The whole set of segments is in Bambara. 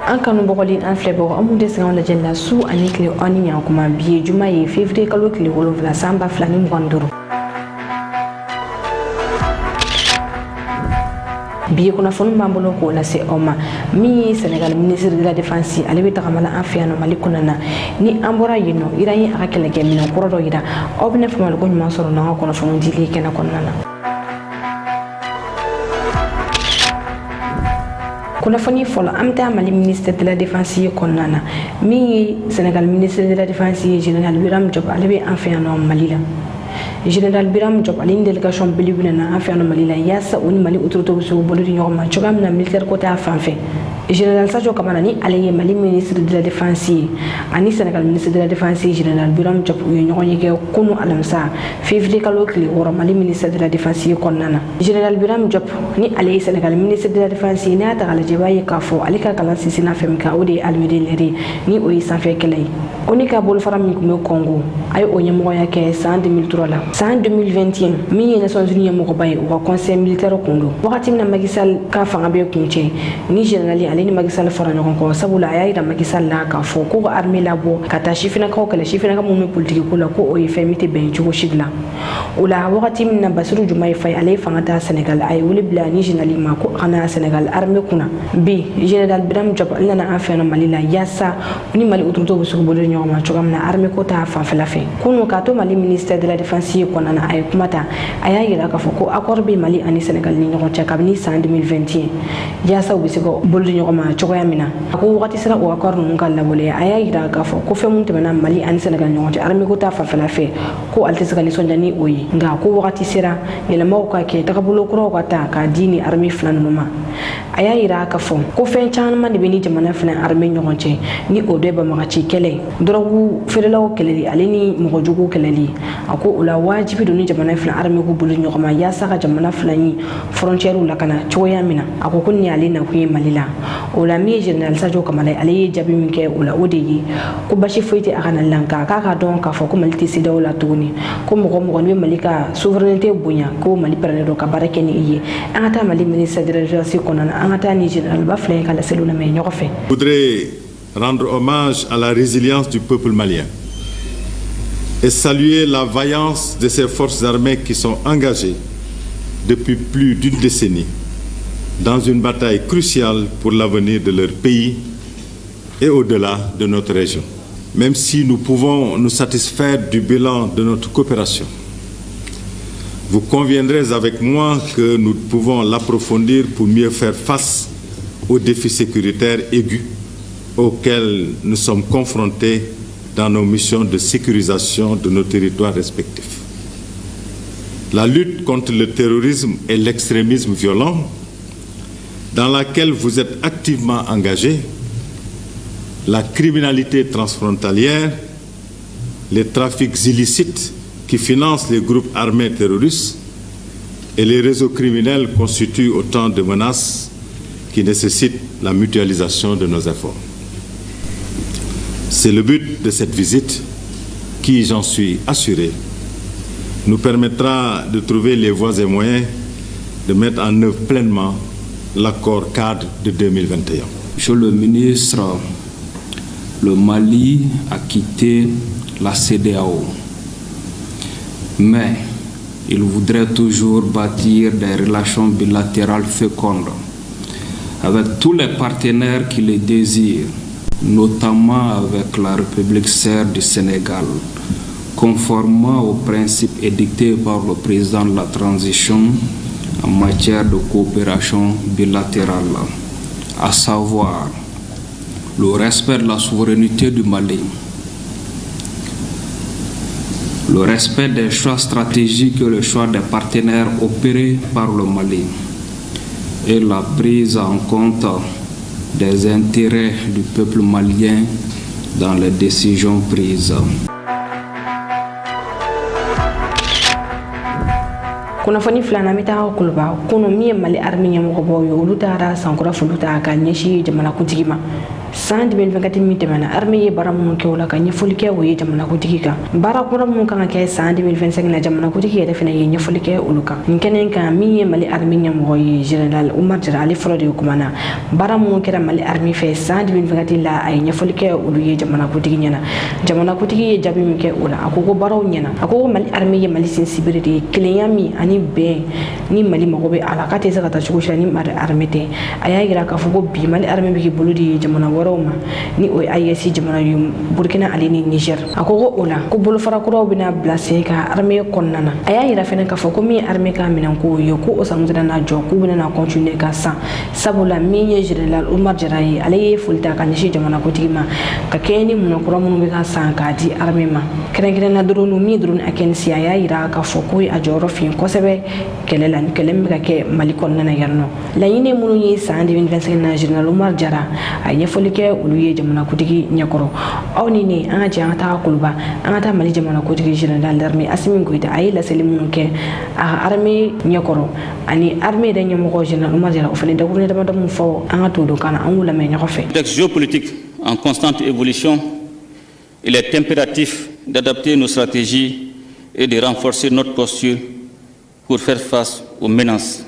an kanu bɔgɔli an filɛ bɔ an mun tɛ sɛgɛn lajɛ la su ani tile an ni ɲan kuma bi ye juma ye février kalo tile 7 san 2025 bi kunnafoni b'an bolo k'o lase aw ma min ye Sénégal ministre de la défense ale bɛ tagamala an fɛ yan nɔ Mali kɔnɔna na ni an bɔra yen nɔ Iran ye a ka kɛlɛkɛ minɛn kɔrɔ dɔ yira aw bɛna faamuyali ko ɲuman sɔrɔ n'an ka kunnafoni dili kɛnɛ kɔnɔna na. Kunnafoni fɔlɔ an bɛ taa Mali ministre de la défense ye kɔnɔna na min ye Sénégal ministre de la défense ye général Birame Diop ale bɛ an fɛ yan nɔ Mali la. Général Birame Diop ale ni délégation belebele na an fɛ yan nɔ Mali la yaasa o ni Mali autorité bɛ se k'u bolo di ɲɔgɔn ma cogoya min na militaire côté a fan fɛ. Général Sadio Kamara ni ale ye Mali ministre de la défense ye ani Sénégal ministre de la défense ye général Birame Diop u ye ɲɔgɔn ye kɛ kunu alamisa février kalo tile 6 Mali ministre de la défense ye kɔnɔna na. Général Birame Diop ni ale ye Sénégal ministre de la défense ye n'a ta k'a lajɛ b'a ye k'a fɔ ale ka kalan sinsinna fɛn min kan o de ye Alweri Lere ni o ye sanfɛ kɛlɛ ye. O ni ka bolofara min tun bɛ Congo a ye o ɲɛmɔgɔya kɛ san 2003 la. San 2021 min ye Nations Unies ɲɛmɔgɔba ye u ka conseil militaire kun don wagati min na Macky Sall ka fanga bɛ kun cɛ ni général ale ni Macky Sall fara ɲɔgɔn kɔ sabula a y'a yira Macky Sall la k'a fɔ ko ka armée labɔ ka taa sifinnakaw kɛlɛ sifinnaka mun bɛ politique ko la ko o ye fɛn min tɛ bɛn cogo si la. O la wagati min na Bassirou Diomaye Faye ale ye fanga ta Sénégal a ye wele bila ni général ma ko a kana Sénégal armée kunna bi général Birame Diop ale nana an fɛ yan nɔ Mali la yaasa ni Mali autorité bɛ se k'u bolo di ɲɔgɔn ma cogoya min na armée ko ta fanfɛla fɛ kunu k'a to Mali ministère de la défense ye kɔnɔna na a ye kuma ta a y'a yira k'a fɔ ko accord bɛ Mali ani Sénégal ni ɲɔgɔn cɛ kabini san 2021 yaasa u bɛ se ka bolo di ɲɔgɔn ma cogoya min na a ko wagati sera o accord ninnu ka lawaleya a y'a yira k'a fɔ ko fɛn mun tɛmɛna Mali ani Sénégal ɲɔgɔn cɛ armée ko ta fanfɛla fɛ ko ale tɛ se ka nisɔndiya ni o ye nka ko wagati sera yɛlɛmaw ka kɛ tagabolo kuraw ka ta k'a di ni armée fila ninnu ma a y'a yira k'a fɔ ko fɛn caman de bɛ ni jamana fila armée ɲɔgɔn cɛ ni o de banbagaci kɛlɛ dɔrɔgu feerelaw kɛlɛli ale ni mɔgɔ jugu kɛlɛli a ko o la wajibi don ni jamana fila armée ko bolo ɲɔgɔn ma yaasa ka jamana fila ni frontière lakana cogoya min na a ko ni ale na kun ye Mali la o la min ye général Sadio Kamara ale ye jaabi min kɛ o la o de ye ko basi foyi tɛ a ka nali la nka k'a ka dɔn k'a fɔ ko Mali tɛ CEDEAO la tuguni ko mɔgɔ mɔgɔ ni bɛ Mali ka souveraineté bonya ko Mali pɛrɛnnen don ka baara kɛ ni i ye an ka taa Mali ministère de la défense kɔnɔna na an ka taa ni général ba fila ye ka laseliw lamɛn ɲɔgɔn fɛ. Je voudrais rendre hommage à la résilience du peuple malien et saluer la vaillance de ces forces armées qui sont engagées depuis plus d'une décennie dans une bataille cruciale pour l'avenir de leur pays et au-delà de notre région. Même si nous pouvons nous satisfaire du bilan de notre coopération, vous conviendrez avec moi que nous pouvons l'approfondir pour mieux faire face aux défis sécuritaires aigus auxquels nous sommes confrontés dans nos missions de sécurisation de nos territoires respectifs. La lutte contre le terrorisme et l'extrémisme violent, dans laquelle vous êtes activement engagés, la criminalité transfrontalière, les trafics illicites qui financent les groupes armés terroristes et les réseaux criminels constituent autant de menaces qui nécessitent la mutualisation de nos efforts. C'est le but de cette visite qui, j'en suis assuré, nous permettra de trouver les voies et moyens de mettre en œuvre pleinement l'accord cadre de 2021. Monsieur le ministre, le Mali a quitté la CEDEAO, mais il voudrait toujours bâtir des relations bilatérales fécondes avec tous les partenaires qui les désirent, notamment avec la République serbe du Sénégal, conformément aux principes édictés par le président de la transition en matière de coopération bilatérale, à savoir le respect de la souveraineté du Mali, le respect des choix stratégiques et le choix des partenaires opérés par le Mali et la prise en compte des intérêts du peuple malien dans les décisions prises. Kunnafoni filanan bɛ taa Kuluba kunu min ye Mali armée ɲɛmɔgɔbaw ye olu taara sankɔrɔ folu ta ka ɲɛsin jamanakuntigi ma san 2024 mi tɛmɛna armée ye baara minnu kɛ o la ka ɲɛfɔli kɛ o ye jamanakutigi kan baara kura minnu kan ka kɛ san 2025 na jamanakutigi yɛrɛ fana ye ɲɛfɔli kɛ olu kan nin kɛnɛ kan min ye Mali armée ɲɛmɔgɔ ye général Umar Jara ale fɔlɔ de ye kumana baara minnu kɛra Mali armée fɛ san 2024 la a ye ɲɛfɔli kɛ olu ye jamanakutigi ɲɛna jamanakutigi ye jaabi min kɛ o la a ko baaraw ɲɛna a ko Mali armée ye Mali sinsibiri de ye kelenya min ani bɛn ni Mali mago bɛ a la k'a tɛ se ka taa cogo si la ni Mali armée tɛ a y'a yira k'a fɔ ko bi Mali armée bɛ k'i bolo di jamana wɛrɛw ma ni o ye AES jamana ye Burkina ale ni Niger a ko o la ko bolofara kuraw bɛna bila sen ka armée kɔnɔna na a y'a yira fɛnɛ k'a fɔ ko min ye armée ka minɛn ko ye ko o sanutɛna na jɔ k'u bɛna na continuer ka san sabula min ye général Umar Jara ye ale ye foli ta ka ɲɛsin jamanakutigi ma ka kɛɲɛ ni minɛnkura minnu bɛ ka san k'a di armée ma kɛrɛnkɛrɛnna drone min ye drone AKNC a y'a yira k'a fɔ ko ye a jɔyɔrɔ fin kosɛbɛ kɛlɛ la ni kɛlɛ min bɛ ka kɛ Mali kɔnɔna na yan nɔ laɲini minnu ye san 2025 na général Umar Jara a ye ɲɛfɔli kɛ olu ye jamanakutigi ɲɛkɔrɔ aw ni ne an ka jɛ an ka taa Kuluba an ka taa Mali jamanakutigi général d'armée Assimi Goïta a ye laseli minnu kɛ a ka armée ɲɛkɔrɔ ani armée yɛrɛ ɲɛmɔgɔ général Umar Jara o fana dakuruɲɛ damadɔ min fɔ an ka to don kan na an k'u lamɛn ɲɔgɔn fɛ. Contexte géopolitique en constante évolution, il est impératif d'adapter nos stratégies et de renforcer notre posture pour faire face aux menaces,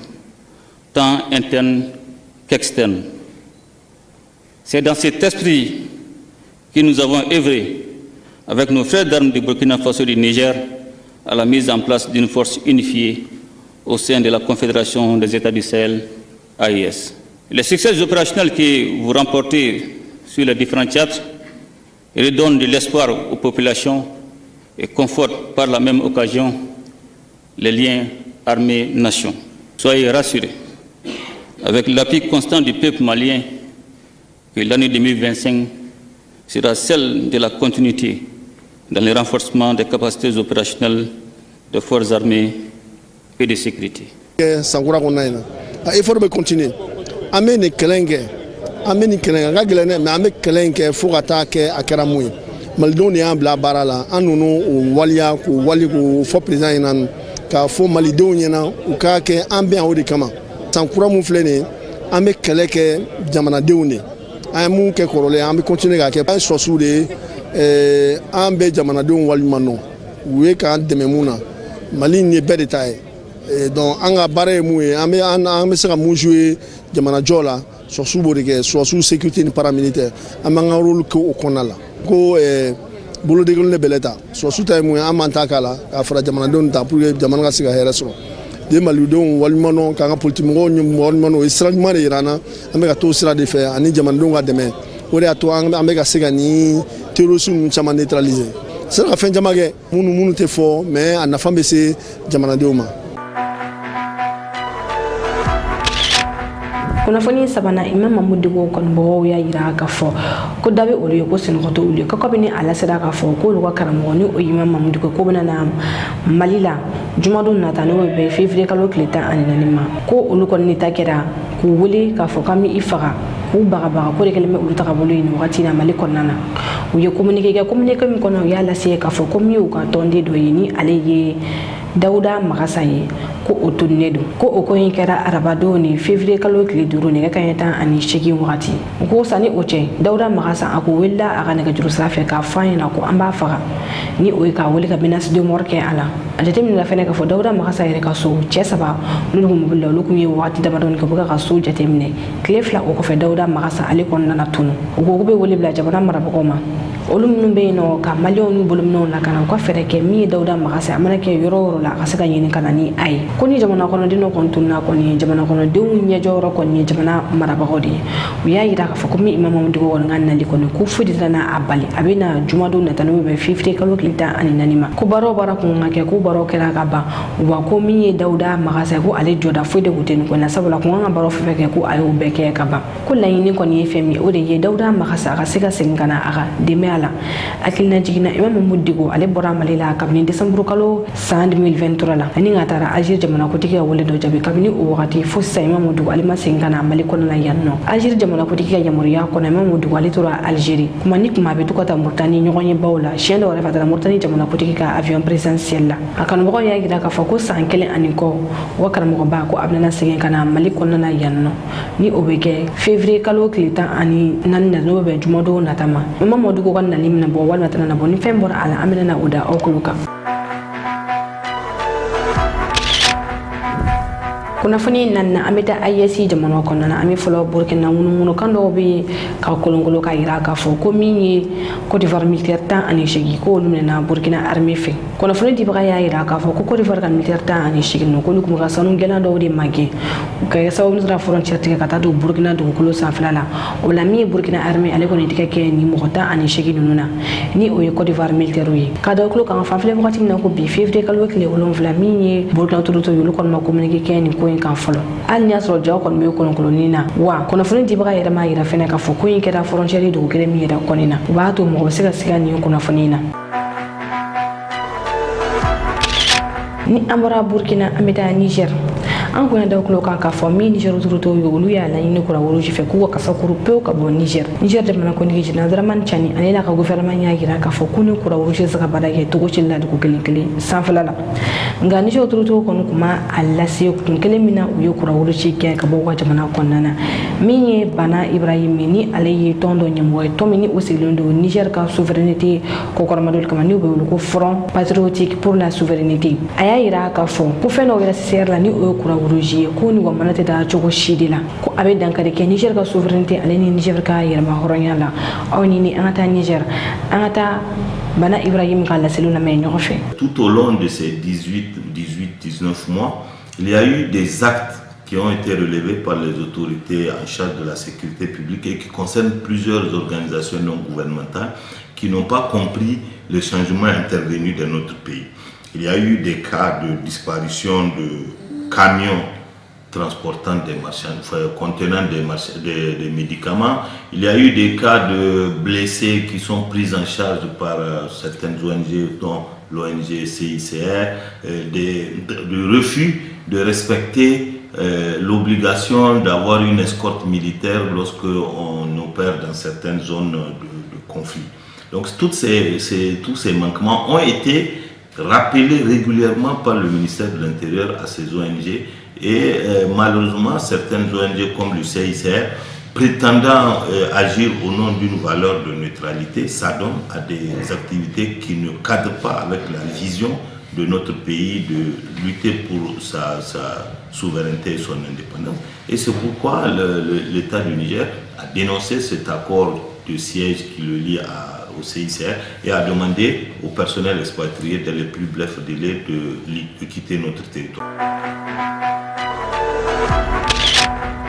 tant internes qu'externes. C'est dans cet esprit que nous avons œuvré avec nos frères d'armes du Burkina Faso et du Niger à la mise en place d'une force unifiée au sein de la Confédération des États du Sahel, AES. Les succès opérationnels que vous remportez sur les différents théâtres redonnent de l'espoir aux populations et confortent par la même occasion les liens armée-nation. Soyez rassurés, avec l'appui constant du peuple malien, que l'année 2025 sera celle de la continuité dans le renforcement des capacités opérationnelles des forces armées et de sécurité. Il faut continuer. Amène Kelenge, amène Kelenge, mais amène Kelenge, faut attaquer à Keramoui. Maldoni a bla barala, anuno ou walia ou wali ou faux président inan, car faut malidoniana ou kake ambien ou de kama. Sankura mouflene, amène Keleke, Jamana deune. Un mou ke korole, amène continuer à faire un sosoudé, ambe Jamana deune walimano, ou est quand dememouna, Mali n'est pas détaillé. Donc an ka baara ye mun ye an bɛ se ka mun jouer jamana jɔ la sɔrɔsiw b'o de kɛ sɔrɔsiw sécurité ni paramilitaire an b'an ka rôle kɛ o kɔnɔna la ko bolodenkelen de bɛlɛ ta sɔrɔsiw ta ye mun ye an b'an ta k'a la k'a fara jamanadenw ta pour que jamana ka se ka hɛrɛ sɔrɔ den malidenw waliɲumanw k'an ka politimɔgɔw waliɲumanw o ye sira ɲuman de yira an na an bɛ ka t'o sira de fɛ ani jamanadenw ka dɛmɛ o de y'a to an bɛ ka se ka ni terroristes ninnu caman neutraliser sera ka fɛn caman kɛ minnu tɛ fɔ mais a nafa bɛ se jamanadenw ma. kunnafoni sabana Imam Mamudu ko kanbɔw y'a yira k'a fɔ ko dabe olu ye ko senɔgɔtɔ olu ye kɔkɔ bɛ ni ala sera k'a fɔ ko olu ka karamɔgɔ ni o Imam Mamudu ko bɛna na Mali la jumadon nata n'o bɛ février kalo tile 14 ma ko olu kɔni ta kɛra k'u wele k'a fɔ k'an bɛ i faga k'u bagabaga ko de kɛlen bɛ olu ta ka bolo yen wagati na Mali kɔnɔna na u ye communiqué kɛ communiqué min kɔnɔ u y'a lase k'a fɔ ko min y'u ka tɔnden dɔ ye ni ale ye Dawuda Magasa ye ko o tunnen don ko o ko in kɛra arabadon ni février kalo tile 5 nɛgɛ kanɲɛ 18 wagati ko sani o cɛ Dawuda Magasa a ko welela a ka nɛgɛjuru sira fɛ k'a fɔ an ɲɛna ko an b'a faga ni o ye k'a wele ka menace de mort kɛ a la a jateminɛna fɛnɛ k'a fɔ Dawuda Magasa yɛrɛ ka so cɛ 3 olu kun mobili la olu kun ye wagati damadɔni kɛ u bɛ ka so jateminɛ tile 2 o kɔfɛ Dawuda Magasa ale kɔni nana tunu u ko bɛ wele bila jamana marabagaw ma olu minnu bɛ yen nɔ ka maliyɛnw ni bolominɛw lakana u ka fɛɛrɛ kɛ min ye Dawuda Magasa a mana kɛ yɔrɔ o yɔrɔ la a ka se ka ɲini ka na ni a ye ko ni jamana kɔnɔden dɔ kɔni tununa kɔni jamana kɔnɔdenw ɲɛjɔyɔrɔ kɔni ye jamana marabagaw de ye u y'a yira k'a fɔ ko min Imam Mamudu kɔni ka nali kɔni ko foyi tɛ n'a bali a bɛ na jumadon nata n'o bɛ février kalo tile 14 ma ko baaraw baara kun ka kɛ ko baaraw kɛra ka ban wa ko min ye Dawuda Magasa ko ale jɔda foyi de kun tɛ nin ko na sabula kun kan ka baaraw fɛn fɛn kɛ ko a y'o bɛɛ kɛ ka ban ko laɲini kɔni ye fɛn min o de ye Dawuda Magasa a ka se ka segin ka na a ka dɛmɛ la akilina jigina Imam Mudigo ale bɔra Mali la kabini décembre kalo san 2023 la ani nga tara Alger jamana kutigi ya wele do jabi kabini o wakati fo sa Imam Mudigo ale ma sengana Mali kono la yanno Alger jamana kutigi ya yamuriya kono Imam Mudigo ale tora Algérie kuma ni kuma be tukata Mauritanie ɲɔgɔn bawla chien do refa tara Mauritanie jamana kutigi ka avion présidentiel la akan mɔgɔ ya gira ka fa ko san kelen ani kɔ wa karamɔgɔ ba ko abnana segen kana Mali kono la yanno ni o be kɛ février kalo tile 10 ani nani na no be jumodo natama Imam Mudigo kan nali mina bo walma tana na bo ni fɛn bɔra ala amina na oda okuluka kunnafoni nanna ameta IEC jamana kɔnɔna ami fɔlɔ Burkina ŋunu kan dɔw be ka kolongolo ka yira ka fɔ ko min ye Côte d'Ivoire militaire 18 ko olu minɛna Burkina armée fɛ kunnafoni dibaga y'a yira ka fɔ ko Côte d'Ivoire ka militaire 18 no k'olu kun ka sanu gɛlɛn dɔw de magɛn ka kɛ sababu sera frontière tigɛ ka taa don Burkina dugukolo sanfɛla la o la min ye Burkina armée ale kɔni tigɛ kɛ ni mɔgɔ 18 ninnu na ni o ye Côte d'Ivoire militaire ye ka da kulo kan fanfɛla wagati min na ko bi février kalo tile 7 min ye Burkina turuto yolu kɔni ma communiqué kɛ ni ko in kan fɔlɔ hali ni y'a sɔrɔ jaw kɔni bɛ kolonkolonni na wa kunnafoni dibaga yɛrɛ ma yira fɛnɛ ka fɔ ko in kɛra frontière dugu kelen min yɛrɛ kɔni na u b'a to mɔgɔ bɛ se ka siga nin kunnafoni na ni an bɔra Burkina an bɛ taa Niger an kun da kulo kan ka fɔ min Niger turuto ye olu y'a laɲini kura woro fɛ k'u ka kasa kuru pewu ka bɔ Niger jamana kɔnigi Général Dramane Tchani ale la ka gouvernement y'a yira k'a fɔ ko ni kura woro se ka baara kɛ togo ci la dugu kelen sanfɛla la nka Niger turuto kɔni kuma a lase kun kelen min na u ye kura woro ci kɛ ka bɔ ka jamana kɔnɔna na min ye Bana Ibrahim ni ale ye tɔn dɔ ɲɛmɔgɔ ye tɔn min ni o sigilen don Niger ka souveraineté kɔkɔrɔmadɔli kama ni u bɛ wele ko Front Patriotique pour la Souveraineté a y'a yira k'a fɔ ko fɛn dɔw yɛrɛ CCR la ni o ye kura woroji ye ko ni wamana tɛ taa cogo si de la ko a bɛ dankari kɛ Niger ka souveraineté ale ni Niger ka yɛrɛma hɔrɔnya la aw ni an ka taa Niger an ka taa Bana Ibrahim ka laseliw lamɛn ɲɔgɔn fɛ. Tout au long de ces 19 mois, il y a eu des actes qui ont été relevés par les autorités en charge de la sécurité publique et qui concernent plusieurs organisations non gouvernementales qui n'ont pas compris les changements intervenus dans notre pays. Il y a eu des cas de disparition de camions transportant des marchandises, contenant des médicaments. Il y a eu des cas de blessés qui sont pris en charge par certaines ONG, dont l'ONG CICR, de refus de respecter l'obligation d'avoir une escorte militaire lorsque on opère dans certaines zones de conflit. Donc tous ces manquements ont été rappelés régulièrement par le ministère de l'Intérieur à ces ONG et malheureusement certaines ONG comme le CICR prétendant agir au nom d'une valeur de neutralité s'adonnent à des activités qui ne cadrent pas avec la vision de notre pays de lutter pour sa souveraineté et son indépendance. Et c'est pourquoi l'État du Niger a dénoncé cet accord de siège qui le lie au CICR et a demandé au personnel expatrié dans les plus brefs délais de quitter notre territoire.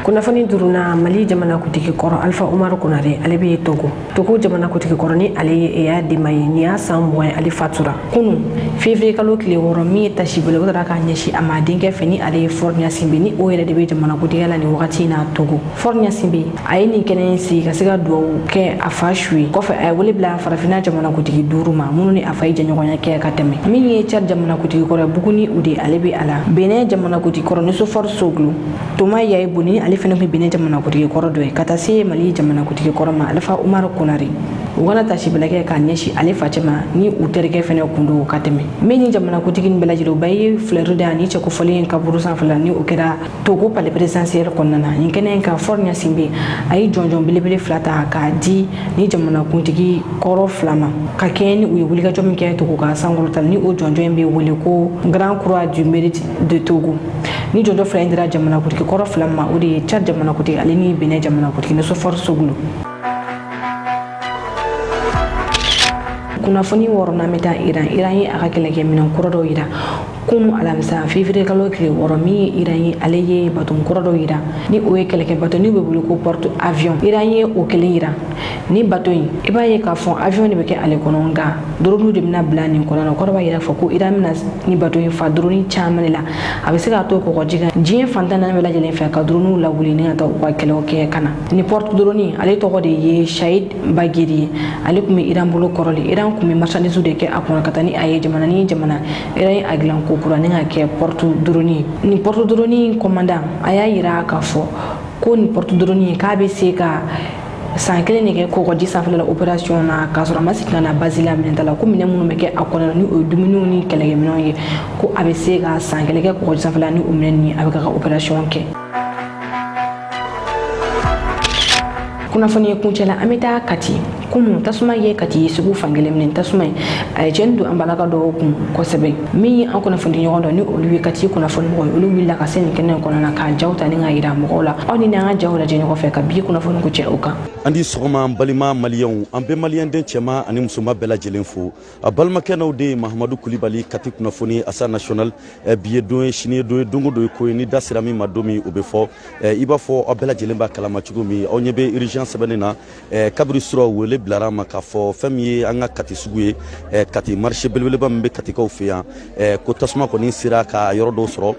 kunnafoni duruna Mali jamana kutigi kɔrɔ Alpha Umaru Konare ale bɛ Togo jamana kutigi kɔrɔ ni ale ye y'a dema ye ni y'a san 20 ale fatura kunu février kalo tile 6 min ye tasibele o taara k'a ɲɛsin a ma denkɛ fɛ ni ale ye Faure Gnassingbé ni o yɛrɛ de bɛ jamana kutigi la ni wagati na Togo Faure Gnassingbé a ye nin kɛnɛ sigi ka se ka dugawu kɛ a fa su ye kɔfɛ a ye wele bila farafinna jamana kutigi 5 ma minnu ni a fa ye jɛɲɔgɔnya kɛ ka tɛmɛ min ye Tchad jamana kutigi kɔrɔ Buguni u de ale bɛ a la Benin jamana kutigi kɔrɔ ni Sofor Soglu Toma Yaye Boni ale fɛnɛ bɛ Benin jamana kutigi kɔrɔ dɔ ye ka taa se Mali jamana kutigi kɔrɔ ma Alpha Umaru Konare u kana tasibele kɛ k'a ɲɛsin ale facɛ ma ni u terikɛ fɛnɛ kun do ka tɛmɛ min ni jamana kutigi ni bɛɛ lajɛlen u bɛɛ ye fleur da ni cɛkofɔlen kaburu sanfɛla ni o kɛra Togo palais présidentiel kɔnɔna na nin kɛnɛ in ka Faure Gnassingbé a ye jɔnjɔn belebele 2 ta k'a di ni jamana kuntigi kɔrɔ 2 ma ka kɛɲɛ ni u ye wulikajɔ min kɛ Togo ka sankɔrɔta ni o jɔnjɔn in bɛ wele ko Grand Croix du Mérite de Togo ni jɔnjɔn 2 in dira jamana kutigi kɔrɔ 2 ma o de ye Tchad jamana kutigi ale ni Benin jamana kutigi ni Sofor Soglu kunnafoni wɔɔrɔnan bɛ taa Iran ye a ka kɛlɛkɛminɛn kɔrɔ dɔw yira kunu alamisa février kalo kile woro mi Iran ale ye batum koro do ira ni o ye keleke bato ni be bulu ko porte avion Iran ye o kele ira ni bato yi iba ye ka fon avion ni be ke ale kono nga drone de mina bla ni kono na koro ba ira fo ko Iran mina ni bato yi fa drone chamane la abe se ka to ko jiga jien fantana be la jelen fa ka drone la wuli ni ata ko kele o ke kana ni porte drone ale to ko de ye Shahid Bagiri ale kuma Iran bulu koroli Iran kuma marchandise de ke akona katani aye jamana ni jamana Iran aglan ko kura ni ke porte drone ni porte drone commandant aya ira ka fo ko ni porte drone ka be se ka san kelen ne ke ko ko disafle la opération na ka sura masika na basila minentala ko minen munu meke akona ni o duminu ni kelege minon ye ko abe se ka san kelen ke ko disafle ni o minen ni abe ka opération ke kuna fani kuncela amita kati kunu tasuma ye kati sugu fangele min tasuma ay jendu ambalaka do kun ko sebe mi an kuna fandi nyodo ni olu kati kuna fani mo olu willa ka sen kenen kono na ka jawta ni ngayira mo ola oni na jawla jeni ko fe ka bi kuna fani ko che oka andi sogoma balima maliyon ambe maliyan den chema ani musuma bela jelenfo abalma keno de Mahamadou Koulibaly kati kuna fani asa national biye do chine do dungu do ko ni dasirami madomi obefo iba fo abela jelemba kalama chugumi onyebe urgence benena kabri sura wele blarama ka fo fami anga kati suguye kati marché belbeleba mbe kati ko fiya ko tasma ko ni sira ka yoro do soro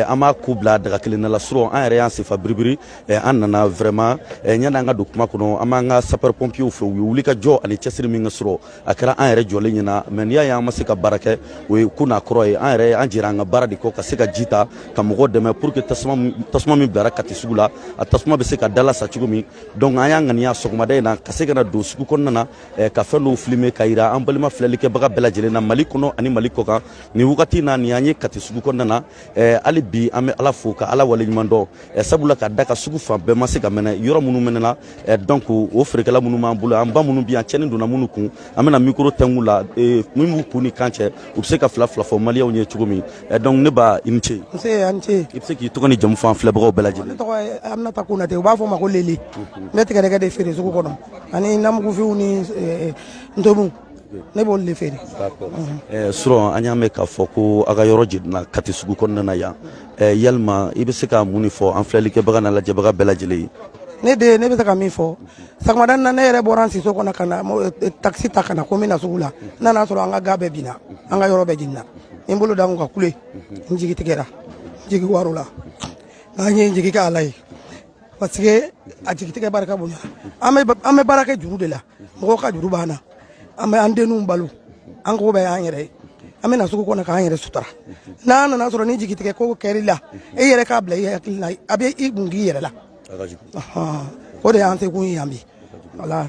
ama kubla daga kelina la suro en réance fa bribri anana vraiment nyana nga dokuma kono ama nga sapeur pompier fo wuli ka jo ani chesri mi nga suro akara en re jole nyina men ya masika barake we kuna kroy en re anjira nga baradi ko ka sika jita ka mo deme pour que tasma mi barakati sugula tasma be sika dala sa chugumi donc aya ngania sokuma de na ka sika na do sugu konnana ka felo filmer kaira ambalima flelike baga bela jelena mali kono ani mali ko ka ni wukati na ni anye kati sugu konnana ali bi ame ala foka ala wale nyumando sabula ka daka sugu fa be masika mena yoro munu menela donc o frekala munu mambula amba munu bi anchene duna munu kun amena micro tengula mumu kuni kanche ubseka fla fo mali onye chugumi donc ne ba inche c'est anche ibseki to koni jam fa fle baga bela jelena to amna takuna te ba fo ma ko leli meti ka de fere sugu kono ani namugo fi uni ndomu ne bol le fere d'accord suro anyame ka foko aga yoro jidna kati sugu konna ya yalma ibeseka muni fo en flelike baga na la jabaga bela jeli ne be saka mi fo sakmadan na ne re boran si soko na kana taxi takana ko mina sugula na na soro anga gabe bina anga yoro be jinna imbulu dangu ka kule njigi tigera jigi warula anye njigi ka alai parce que a jigi tigera baraka bonya ame baraka juru de la mo ka juru bana ame andenu balu ango be anyere ame na suko na ka anyere sutara na soro ni jigi tigera ko kerila e yere ka bla yakilna abe ibungi yere la ko de ante kun yambi wala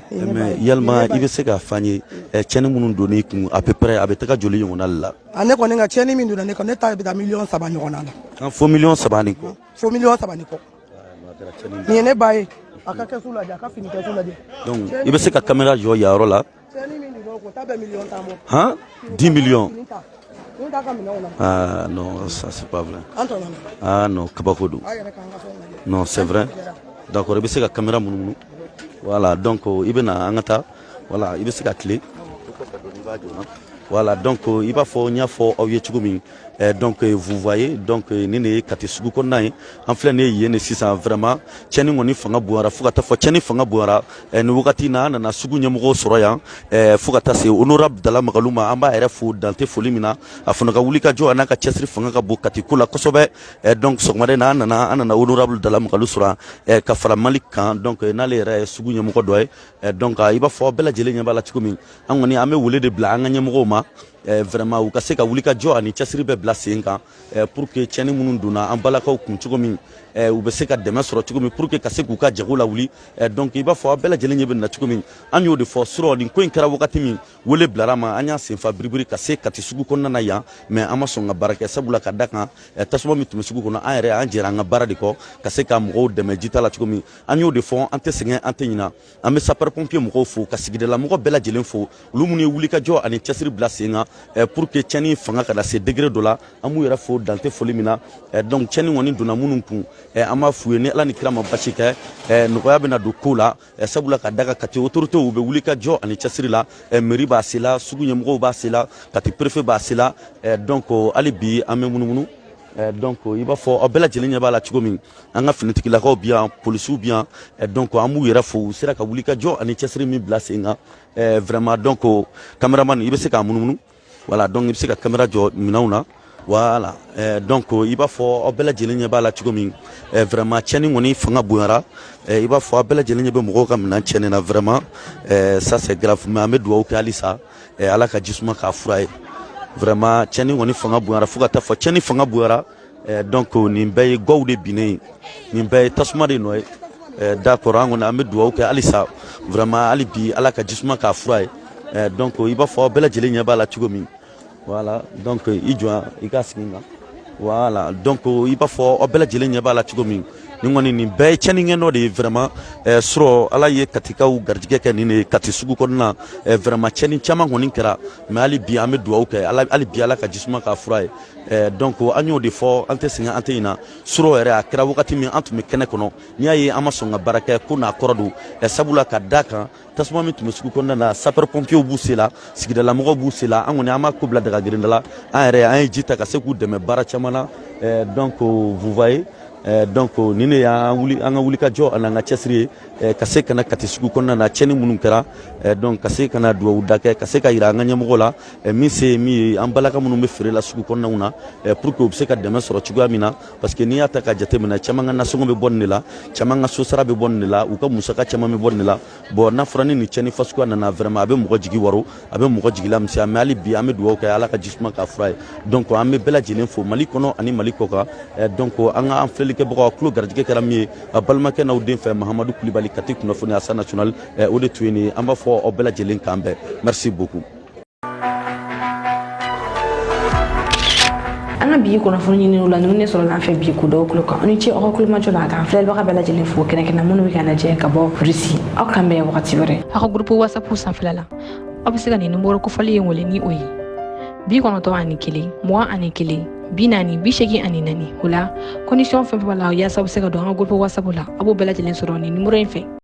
yalma ibe se ka fanye chene munun doni kun à peu près abe taka joli yona la ane ko nga chene min dona ne ko ne ta be da million 7 nyona la 4 million 7 ko 4 million 7 ko ni ne baye aka ke sula ja ka fini ke sula de donc ibe se ka caméra jo yaro la chene min do ko ta be million ta mo hein 10 millions ah non ça c'est pas vrai ah non kabakodo non c'est vrai d'accord ibe se ka caméra munu voilà donc ibena angata voilà ibe se ka clé voilà donc il va faut nya fo awie chugumi donc vous voyez donc nene kati sugu konna en plein yene 600 vraiment cheni ngoni fanga buara fugata fo cheni fanga buara ni wakati na sugu nyamgo soroya fugata c'est honorable dala magaluma amba RF dante folimina afuna ka wulika jo anaka chesri fanga ka bukati kula kosobe donc sogmade na honorable dala magalu sura ka fara malik kan donc na le re sugu nyamgo doy donc iba fo bela jele nyamba la chugumi angoni ame wule de bla anga nyamgo ma vraiment u ka se ka wulika jo ani chesri be bla senka pour que cheni munun duna ambalaka ku chugomi u be se ka deme soro chugomi pour que ka se ku ka jagula wuli donc iba fo bela jele nyebe na chugomi anyo de fo soro ni ko inkara wakati mi wole blarama anya se fa bribri ka se kati sugu konna na ya mais amaso nga baraka sabula ka daka tasuma mi tume sugu konna ayre anjira nga baradi ko ka se ka mo deme jitala chugomi anyo de fo ante sengen ante nyina ame sapeur pompier mo fo ka sigide la mo bela jele fo lumuni wulika jo ani chesri bla senga pour que cheni fanga kada se degré de la amu yera fo dante folimina donc cheni woni duna munun kun an b'a f'u ye ni Ala ni kira ma basi kɛ nɔgɔya bɛna don ko la sabula ka daga kati autorité u bɛ wuli ka jɔ ani cɛsiri la mairie b'a se la sugu ɲɛmɔgɔw b'a se la kati préfet b'a se la donc hali bi an bɛ munumunu donc i b'a fɔ aw bɛɛ lajɛlen ɲɛ b'a la cogo min an ka finitigilakaw bi yan polisiw bi yan donc an b'u yɛrɛ fo u sera ka wuli ka jɔ ani cɛsiri min bila sen kan vraiment donc cameraman i bɛ se k'a munumunu voilà donc i bɛ se ka caméra jɔ minɛnw na voilà donc i b'a fɔ aw bɛɛ lajɛlen ɲɛ b'a la cogo min vraiment tiɲɛni kɔni fanga bonyara i b'a fɔ aw bɛɛ lajɛlen ɲɛ bɛ mɔgɔw ka minɛn tiɲɛni na vraiment ça c'est grave mais an bɛ dugawu kɛ halisa Ala ka jisuma k'a fura ye vraiment tiɲɛni kɔni fanga bonyara fo ka taa fɔ tiɲɛni fanga bonyara donc nin bɛɛ ye gaw de binnen ye nin bɛɛ ye tasuma de nɔ ye d'accord an kɔni an bɛ dugawu kɛ halisa vraiment hali bi Ala ka jisuma k'a fura ye donc i b'a fɔ aw bɛɛ lajɛlen ɲɛ b'a la cogo min voilà donc i jɔ i ka sigi kan voilà donc i b'a fɔ aw bɛɛ lajɛlen ɲɛ b'a la cogo min nin kɔni nin bɛɛ ye tiɲɛnikɛ nɔ de ye vraiment sɔrɔ Ala ye katikaw garijɛgɛ kɛ nin de kati sugu kɔnɔna vraiment tiɲɛni caman kɔni kɛra mais hali bi an bɛ dugawu kɛ hali bi Ala ka jisuma k'a fura ye donc an y'o de fɔ an tɛ sɛgɛn an tɛ ɲinɛ sɔrɔ yɛrɛ a kɛra wagati min an tun bɛ kɛnɛ kɔnɔ n'i y'a ye an ma sɔn ka baara kɛ ko n'a kɔrɔ don sabula ka da kan tasuma min tun bɛ sugu kɔnɔna na sapeur pompiers b'u se la sigidalamɔgɔw b'u se la an kɔni an ma ko bila daga gerinda la an yɛrɛ an ye ji ta ka se k'u dɛmɛ baara caman na donc vous voyez donc nin de y'an ka wuli ka jɔ ani an ka cɛsiri ye ka se ka na kati sugu kɔnɔna na tiɲɛni minnu kɛra donc ka se ka na dugawu da kɛ ka se ka yira an ka ɲɛmɔgɔw la min se ye min ye an balaka minnu bɛ feere la sugu kɔnɔnaw na pour que u bɛ se ka dɛmɛ sɔrɔ cogoya min na parce que n'i y'a ta ka jateminɛ caman ka nasɔngɔ bɛ bɔ nin de la caman ka sosara bɛ bɔ nin de la u ka musaka caman bɛ bɔ nin de la bon n'a fɔra ni nin tiɲɛni fasuguya nana vraiment a bɛ mɔgɔ jigi waro a bɛ mɔgɔ jigi lamisɛnya mais hali bi an bɛ dugawu kɛ Ala ka jisuma k'a fura ye donc an bɛ bɛɛ lajɛlen fo Mali kɔnɔ ani Mali kɔ kan donc an ka an filɛlikɛbagaw tulo garijɛgɛ kɛra min ye a balimakɛ n'aw den fɛ Mahamadu Kulibali Kati kunnafoni Asa National o de tun ye nin ye an b'a fɔ aw bɛɛ lajɛlen k'an bɛn merci beaucoup. an ka bi kunnafoni ɲiniw la ninnu de sɔrɔla an fɛ bi k'u dɔw tulo kan aw ni ce aw ka kulomajɔ la k'an filɛlibaga bɛɛ lajɛlen fo kɛnɛkɛnɛ minnu bɛ k'an lajɛ ka bɔ Russie aw k'an bɛn wagati wɛrɛ aw ka groupe WhatsApp sanfɛla la aw bɛ se ka nin numéro kofɔli ye wele ni o ye 91 21 40 84 o la condition fɛn fɛn b'a la yaasa aw bɛ se ka don an ka groupe WhatsApp la a b'o bɛɛ lajɛlen sɔrɔ nin numéro in fɛ